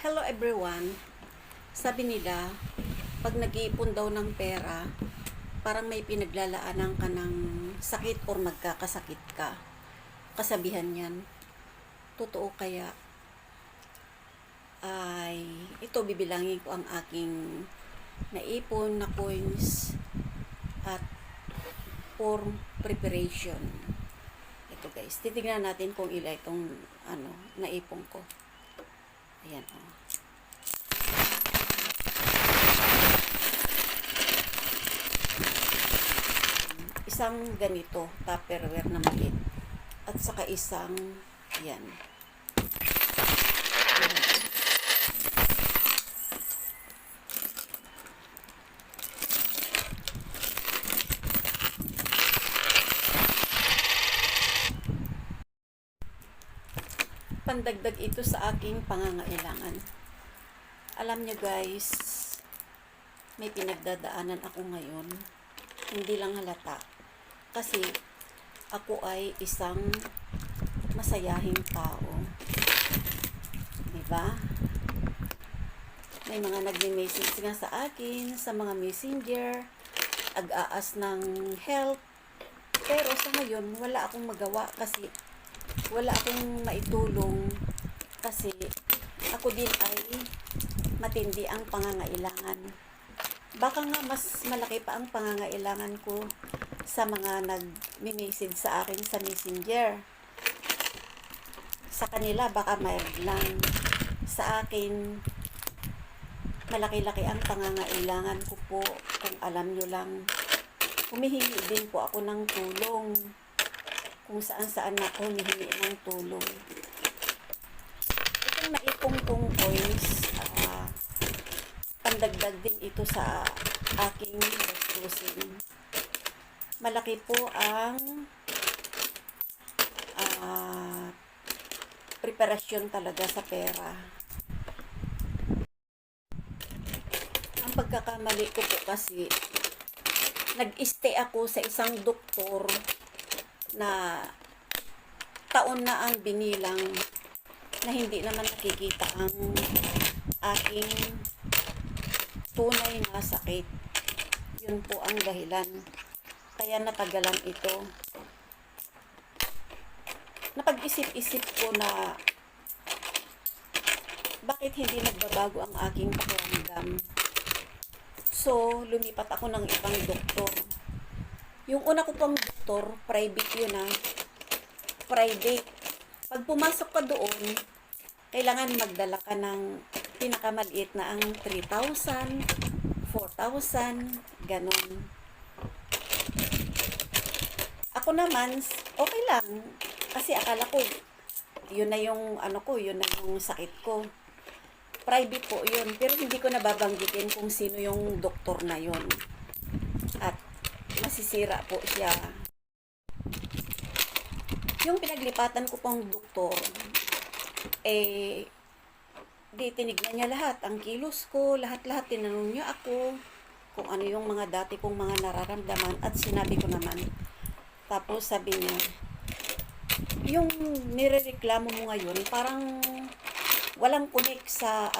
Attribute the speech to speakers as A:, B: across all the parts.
A: Hello everyone. Sabi nila, pag nag-iipon daw ng pera, parang may pinaglalaanan ka ng sakit or magkakasakit ka. Kasabihan yan. Totoo kaya ay ito bibilangin ko ang aking naipon na coins at for preparation. Ito guys, titignan natin kung ilan itong naipon ko. Ayan o. Isang ganito, Tupperware na maliit. At saka isang, yan. Pandagdag ito sa aking pangangailangan. Alam nyo guys, may pinagdadaanan ako ngayon. Hindi lang halata. Kasi ako ay isang masayahing tao. Diba? May mga nagme-message nga sa akin, sa mga messenger, ag-aas ng help. Pero sa ngayon, wala akong magawa kasi wala akong maitulong kasi ako din ay matindi ang pangangailangan. Baka nga mas malaki pa ang pangangailangan ko sa mga nag-message sa akin sa messenger. Sa kanila baka mayroon lang. Sa akin, malaki-laki ang pangangailangan ko po. Kung alam nyo lang, humihingi din po ako ng tulong. Kung saan-saan ako humihingi ng tulong. Itong naipong kong coins, pandagdag din ito sa aking gastusin. Malaki po ang preparasyon talaga sa pera. Ang pagkakamali ko po kasi, nag-stay ako sa isang doktor na taon na ang binilang na hindi naman nakikita ang aking tunay na sakit. Yun po ang dahilan. Kaya natagalan ito. Napag-isip-isip ko na bakit hindi nagbabago ang aking pakiramdam. So, lumipat ako ng ibang doktor. Yung una ko pang doktor, private yun private. Pag pumasok ka doon, kailangan magdala ka ng pinakamaliit na ang 3,000, 4,000, ganon. Ako naman, okay lang. Kasi akala ko, yun na yung yun na yung sakit ko. Private po yun. Pero hindi ko nababanggitin kung sino yung doktor na yun. At masisira po siya. Yung pinaglipatan ko pang doktor, di tinignan niya lahat. Ang kilos ko, lahat-lahat tinanong niya ako kung ano yung mga dati kong mga nararamdaman at sinabi ko naman. Tapos sabi niya, yung nirereklamo mo ngayon, parang walang connect sa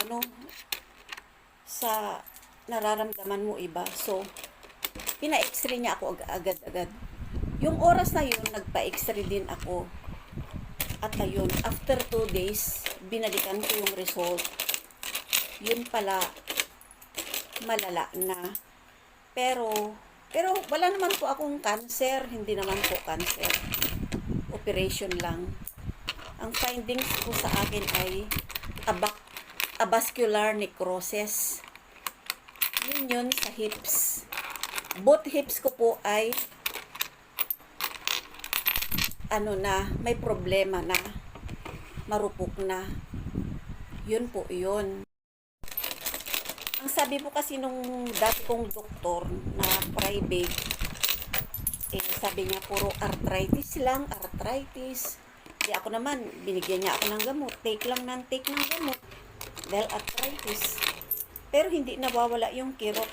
A: sa nararamdaman mo iba. So, pina-x-ray niya ako agad-agad. Yung oras na yun, nagpa-x-ray din ako. At ayun, after 2 days, binalikan ko yung result. Yun pala, malala na. Pero wala naman po akong cancer. Hindi naman po cancer. Operation lang. Ang findings po sa akin ay avascular necrosis. Yun sa hips. Both hips ko po ay may problema na, marupok na. Yun po yun. Ang sabi po kasi nung dati kong doktor na private, sabi niya puro arthritis lang, arthritis. Di ako naman, binigyan niya ako ng gamot. Take ng gamot. Dahil arthritis. Pero hindi nawawala yung kirot.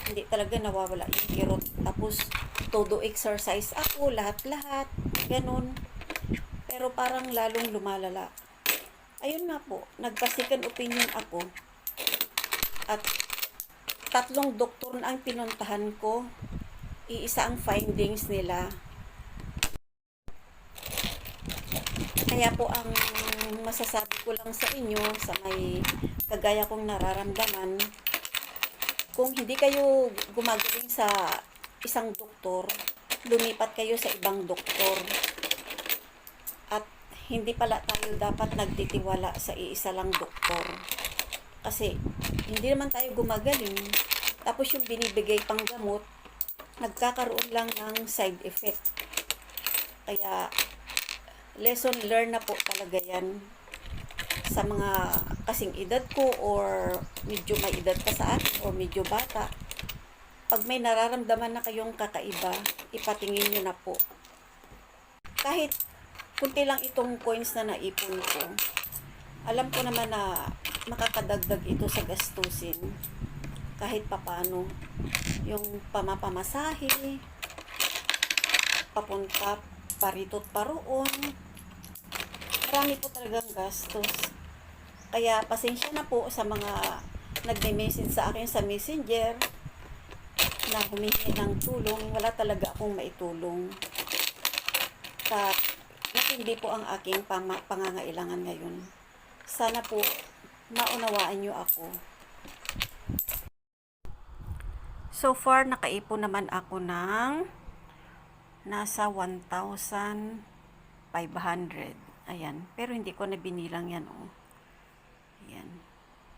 A: Hindi talaga nawawala yung kirot. Tapos, todo exercise ako, lahat-lahat, ganun. Pero parang lalong lumalala. Ayun nga po, nagpa-second opinion ako at 3 doktor na ang pinuntahan ko. Iisa ang findings nila. Kaya po ang masasabi ko lang sa inyo sa may kagaya kong nararamdaman, kung hindi kayo gumagaling sa isang doktor, lumipat kayo sa ibang doktor. At hindi pala tayo dapat nagtitiwala sa iisa lang doktor. Kasi hindi naman tayo gumagaling. Tapos yung binibigay pang gamot, nagkakaroon lang ng side effect. Kaya lesson learned na po talaga yan sa mga kasing edad ko or medyo may edad pa sa akin o medyo bata. Pag may nararamdaman na kayong kakaiba, ipatingin nyo na po. Kahit kunti lang itong coins na naipon ko, alam ko naman na makakadagdag ito sa gastusin kahit papano. Yung pamapamasahe, papunta paritot paroon, marami po talagang gastos. Kaya pasensya na po sa mga nagme-message sa akin sa Messenger na humihingi ng tulong. Wala talaga akong maitulong. Matindi po ang aking pangangailangan ngayon. Sana po maunawaan nyo ako. So far, nakaipon naman ako ng nasa 1,500. Ayan. Pero hindi ko na binilang yan, oh. Ayan.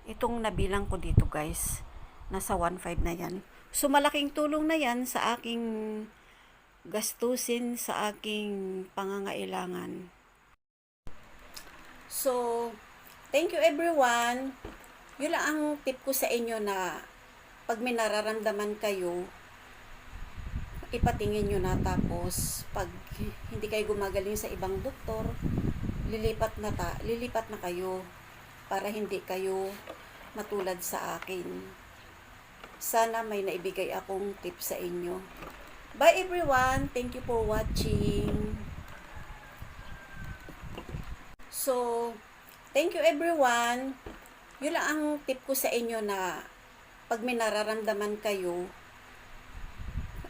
A: Itong nabilang ko dito, guys, nasa 1,500 na yan. So, malaking tulong na yan sa aking gastusin, sa aking pangangailangan. So, thank you everyone. Yun lang ang tip ko sa inyo na pag may nararamdaman kayo, ipatingin nyo na. Tapos pag hindi kayo gumagaling sa ibang doktor, lilipat na kayo para hindi kayo matulad sa akin. Sana may naibigay akong tip sa inyo. Bye everyone, thank you for watching. So thank you everyone. Yun lang ang tip ko sa inyo na pag may nararamdaman kayo,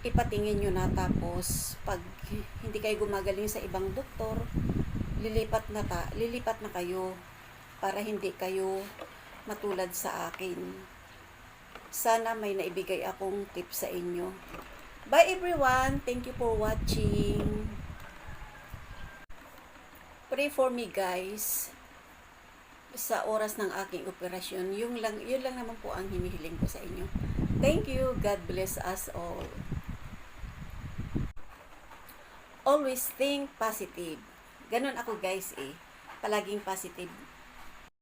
A: ipatingin nyo na. Tapos pag hindi kayo gumagaling sa ibang doktor, lilipat na kayo para hindi kayo matulad sa akin. Sana may naibigay akong tip sa inyo. Bye everyone, thank you for watching. Pray for me guys sa oras ng aking operasyon. Yun lang naman po ang hinihiling ko sa inyo. Thank you. God bless us all. Always think positive. Ganun ako guys eh. Palaging positive.